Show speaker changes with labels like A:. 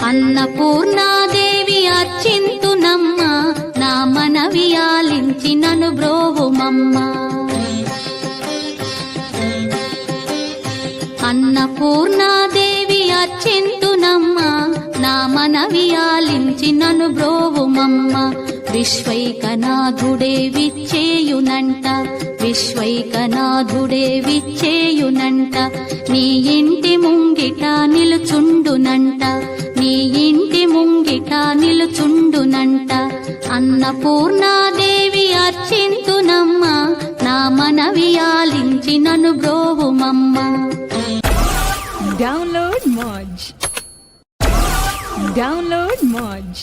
A: అన్నపూర్ణాదేవి అర్చింతునమ్మ నా మనవి ఆలించి నను బ్రోవుమమ్మ అన్నపూర్ణాదేవి అర్చింతునమ్మ నా మనవి ఆలించి నను బ్రోవుమమ్మ విశ్వైకనాథుడే విచ్చేయునంట విశ్వైకనాథుడే విచ్చేయునంట నీ ఇంటి ముంగిట నిలుచుండునంట నీ ఇంటి ముంగిట నిలుచుండునంట అన్నపూర్ణాదేవి అర్చింతునమ్మ నా మనవి ఆలించి నను బ్రోవుమమ్మ.
B: Download Moj.